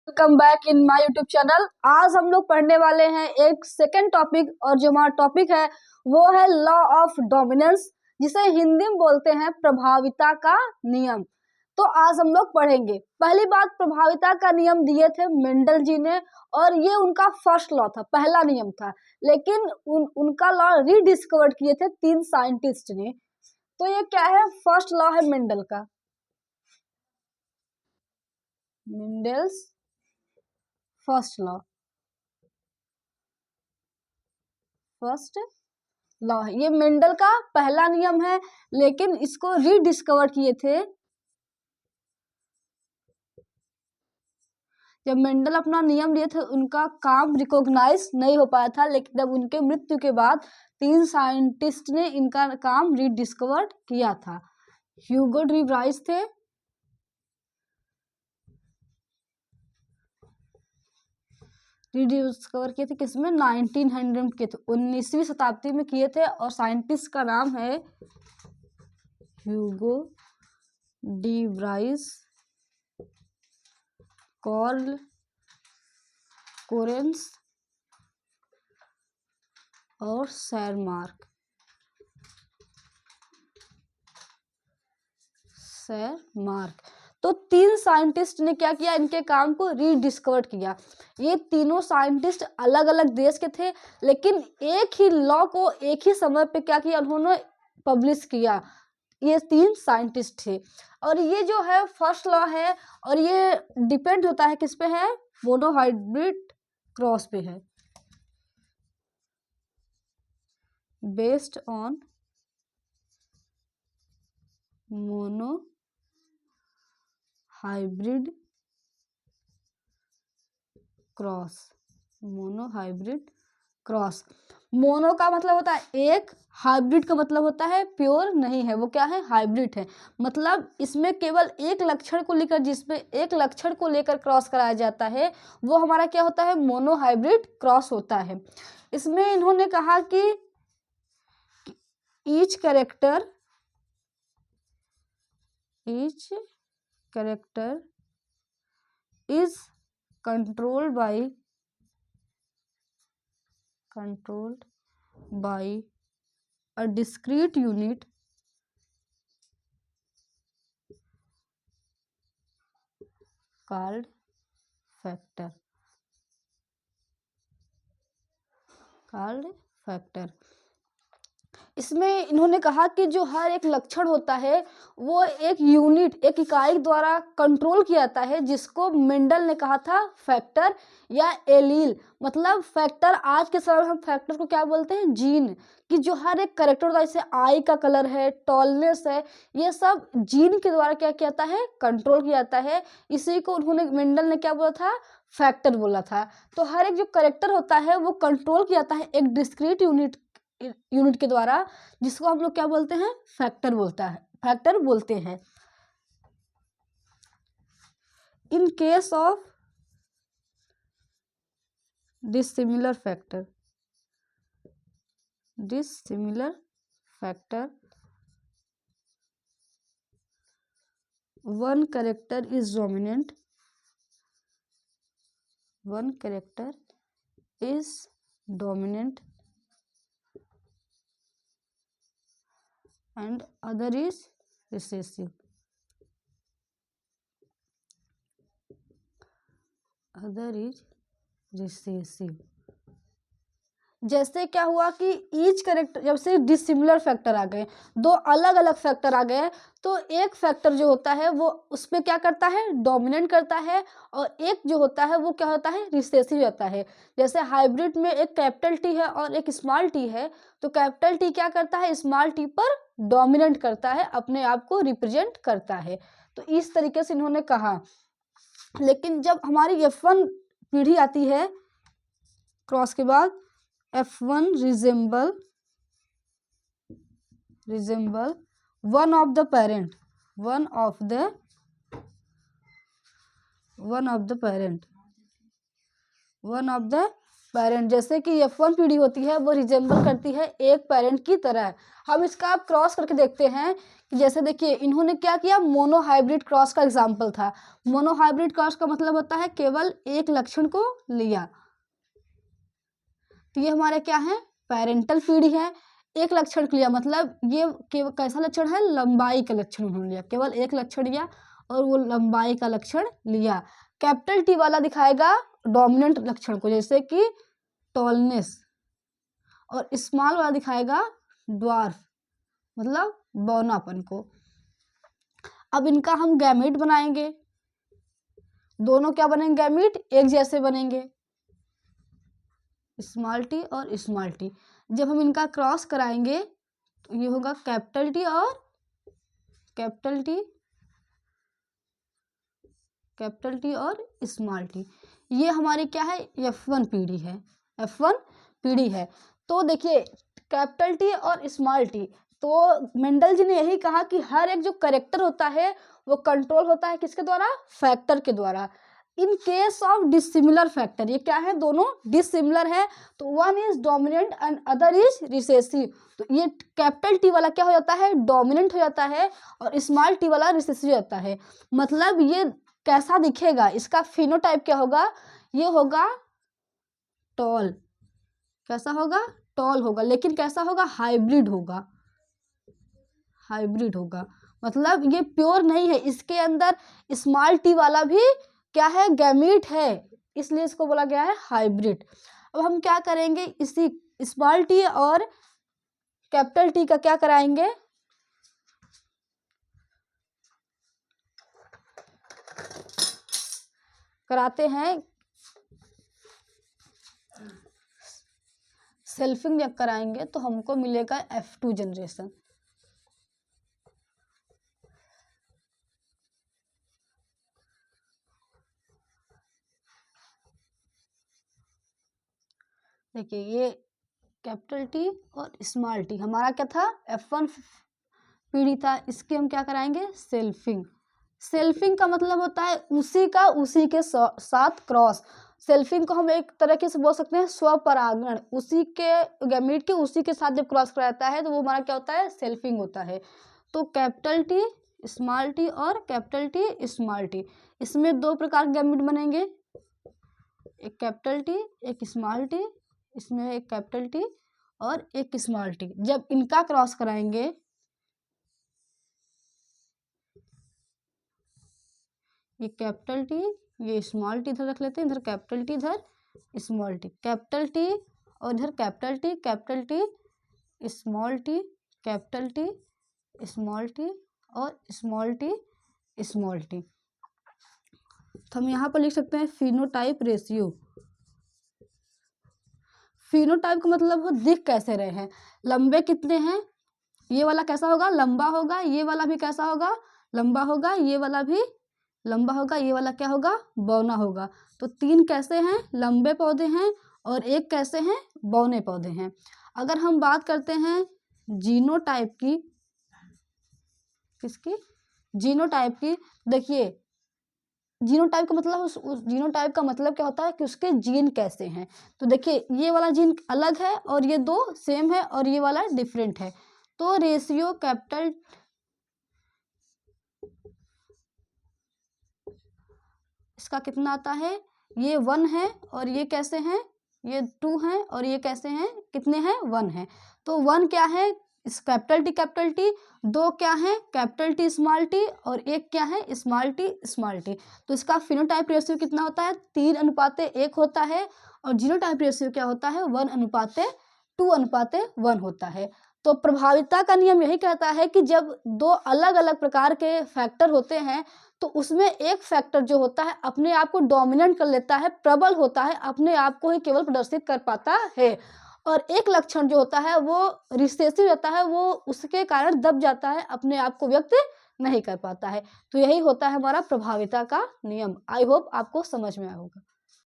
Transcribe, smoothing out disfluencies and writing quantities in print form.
Welcome back in my YouTube channel. आज हम लोग पढ़ने वाले हैं एक सेकेंड टॉपिक, और जो हमारा टॉपिक है वो है लॉ ऑफ डोमिनेंस, जिसे हिंदी में बोलते हैं प्रभाविता का नियम। तो आज हम लोग पढ़ेंगे। पहली बात, प्रभाविता का नियम दिए थे मेंडल जी ने, और ये उनका फर्स्ट लॉ था, पहला नियम था। लेकिन उनका लॉ रीडिस्कवर किए थे 3 साइंटिस्ट ने। तो ये क्या है? फर्स्ट लॉ है मेंडल का, Mendel's first law, first law है। ये मेंडल का पहला नियम है, लेकिन इसको रीडिस्कवर किए थे जब मेंडल अपना नियम लिए थे। उनका काम रिकॉग्नाइज नहीं हो पाया था, लेकिन जब उनके मृत्यु के बाद 3 साइंटिस्ट ने इनका काम रीडिस्कवर किया था। ह्यूगो डी ब्राइस थे, रीडिस्कवर किए थे किसमें? 1900 में किए थे, 19वीं शताब्दी में किए थे। और साइंटिस्ट का नाम है Hugo de Vries, Carl Correns और सैरमार्क। तो 3 साइंटिस्ट ने क्या किया? इनके काम को रीडिस्कवर किया। ये तीनों साइंटिस्ट अलग अलग देश के थे, लेकिन एक ही लॉ को एक ही समय पे क्या किया? उन्होंने पब्लिश किया। ये 3 साइंटिस्ट थे, और ये जो है फर्स्ट लॉ है, और ये डिपेंड होता है किस पे है? मोनोहाइब्रिड क्रॉस पे है, based on mono hybrid cross. Monohybrid cross, mono का मतलब होता है एक, हाइब्रिड का मतलब होता है प्योर नहीं है, वो क्या है? हाइब्रिड है। मतलब इसमें केवल एक लक्षण को लेकर, जिसमें एक लक्षण को लेकर क्रॉस कराया जाता है, वो हमारा क्या होता है? मोनोहाइब्रिड क्रॉस होता है। इसमें इन्होंने कहा कि each character is controlled by a discrete unit called factor, इसमें इन्होंने कहा कि जो हर एक लक्षण होता है वो एक यूनिट, एक इकाई द्वारा कंट्रोल किया जाता है, जिसको मेंडल ने कहा था फैक्टर या एलील। मतलब फैक्टर, आज के समय में हम फैक्टर को क्या बोलते हैं? जीन। कि जो हर एक करेक्टर होता है, जैसे आई का कलर है, टॉलनेस है, ये सब जीन के द्वारा क्या किया जाता है? कंट्रोल किया जाता है। इसी को उन्होंने, मेंडल ने क्या बोला था? फैक्टर बोला था। तो हर एक जो करेक्टर होता है वो कंट्रोल किया जाता है एक डिस्क्रीट यूनिट के द्वारा, जिसको हम लोग क्या बोलते हैं? फैक्टर बोलते हैं। In case of dissimilar factor, one character is dominant, and other is recessive. जैसे क्या हुआ कि ईच करेक्टर, जब से डिसिमिलर फैक्टर आ गए, 2 अलग अलग फैक्टर आ गए, तो एक फैक्टर जो होता है वो उस पर क्या करता है? डोमिनेट करता है, और एक जो होता है वो क्या होता है? रिसेसिव होता है। जैसे हाइब्रिड में एक कैपिटल टी है और एक स्मॉल टी है, तो कैपिटल टी क्या करता है? स्मॉल टी पर डोमिनेट करता है, अपने आप को रिप्रेजेंट करता है। तो इस तरीके से इन्होंने कहा। लेकिन जब हमारी F1 पीढ़ी आती है क्रॉस के बाद, F1 resemble one of the parent, parent, जैसे कि F1 पीढ़ी होती है वो रिजेंबल करती है एक पेरेंट की तरह। हम इसका आप क्रॉस करके देखते हैं कि जैसे देखिए इन्होंने क्या किया, मोनोहाइब्रिड क्रॉस का एग्जाम्पल था। मोनोहाइब्रिड क्रॉस का मतलब होता है केवल एक लक्षण को लिया। तो ये हमारे क्या है, पेरेंटल पीढ़ी है। एक लक्षण लिया मतलब ये केवल कैसा लक्षण है, लंबाई का लक्षण उन्होंने लिया, केवल एक लक्षण लिया और वो लंबाई का लक्षण लिया। कैपिटल टी वाला दिखाएगा डोमिनेंट लक्षण को, जैसे कि टॉलनेस, और स्मॉल वाला दिखाएगा ड्वार्फ मतलब बौनापन को। अब इनका हम गैमीट बनाएंगे, दोनों क्या बनेंगे, गैमीट एक जैसे बनेंगे, स्मॉल टी और स्मॉल टी। जब हम इनका क्रॉस कराएंगे तो ये होगा कैपिटल टी और कैपिटल टी, कैपिटल टी और स्मॉल टी। ये हमारी क्या है, F1 पीढ़ी है, F1 पीढ़ी है। तो देखिए कैपिटल टी और स्मॉल टी, तो मेंडल जी ने यही कहा कि हर एक जो करेक्टर होता है वो कंट्रोल होता है किसके द्वारा, फैक्टर के द्वारा। In case of dissimilar factor, ये क्या है, दोनों डिसिमिलर है, तो one is dominant and other is recessive. तो ये कैपिटल टी वाला क्या हो जाता है, डोमिनेंट हो जाता है, और स्मॉल टी वाला रिसेसिव हो जाता है। मतलब ये कैसा दिखेगा, इसका फिनोटाइप क्या होगा, ये होगा टॉल। कैसा होगा, टॉल होगा, लेकिन कैसा होगा, हाइब्रिड होगा, हाइब्रिड होगा। मतलब ये प्योर नहीं है, इसके अंदर स्मॉल टी वाला भी क्या है, गैमीट है, इसलिए इसको बोला गया है हाइब्रिड। अब हम क्या करेंगे, इसी स्मॉल टी और कैपिटल टी का क्या कराएंगे, कराते हैं सेल्फिंग। जब कराएंगे तो हमको मिलेगा F2 जनरेशन। देखिए ये कैपिटल टी और स्मॉल टी हमारा क्या था, F1 पीढ़ी था, इसके हम क्या कराएंगे, सेल्फिंग। सेल्फिंग का मतलब होता है उसी का उसी के साथ क्रॉस। सेल्फिंग को हम एक तरीके से बोल सकते हैं स्वपरागण, उसी के गैमीट के उसी के साथ जब क्रॉस कराता है तो वो हमारा क्या होता है, सेल्फिंग होता है। तो कैपिटल टी स्मॉल टी और कैपिटल टी स्मॉल टी, इसमें दो प्रकार के गैमीट बनेंगे, एक कैपिटल टी एक स्मॉल टी, इसमें एक कैपिटल टी और एक स्मॉल टी। जब इनका क्रॉस कराएंगे, ये कैपिटल टी ये स्मॉल टी इधर रख लेते हैं, इधर कैपिटल टी इधर स्मॉल टी, कैपिटल टी और इधर capital T, capital T small T, capital T small T और स्मॉल टी स्मॉल टी। तो हम यहाँ पर लिख सकते हैं फिनोटाइप रेशियो। फिनोटाइप का मतलब वो दिख कैसे रहे हैं, लंबे कितने हैं, ये वाला कैसा होगा, लंबा होगा, ये वाला भी कैसा होगा, लंबा होगा, ये वाला भी लंबा होगा, ये वाला क्या होगा, बौना होगा। तो तीन कैसे हैं, लंबे पौधे हैं, और एक कैसे हैं, बौने पौधे हैं। अगर हम बात करते हैं जीनोटाइप की, किसकी, जीनोटाइप की, देखिए जीनोटाइप का मतलब उस जीनोटाइप का मतलब क्या होता है कि उसके जीन कैसे हैं। तो देखिए ये वाला जीन अलग है और ये दो सेम है और ये वाला डिफरेंट है। तो रेशियो कैपिटल इसका कितना आता है, ये 1 है और ये कैसे हैं, ये 2 हैं और ये कैसे हैं, कितने हैं, 1 है। तो 1 क्या है, इस कैपिटल टी, दो क्या है कैपिटल टी स्मॉल टी और एक क्या है स्मॉल टी। तो इसका फिनोटाइप रेशियो कितना होता है, 3:1 होता है, और जीनोटाइप रेशियो क्या होता है, 1:2:1 होता है। तो प्रभाविता का नियम यही कहता है कि जब दो अलग अलग प्रकार के फैक्टर होते हैं तो उसमें एक फैक्टर जो होता है अपने आप को डोमिनेट कर लेता है, प्रबल होता है, अपने आप को ही केवल प्रदर्शित कर पाता है, और एक लक्षण जो होता है वो रिसेसिव रहता है, वो उसके कारण दब जाता है, अपने आप को व्यक्त नहीं कर पाता है। तो यही होता है हमारा प्रभाविता का नियम। आई होप आपको समझ में आया होगा।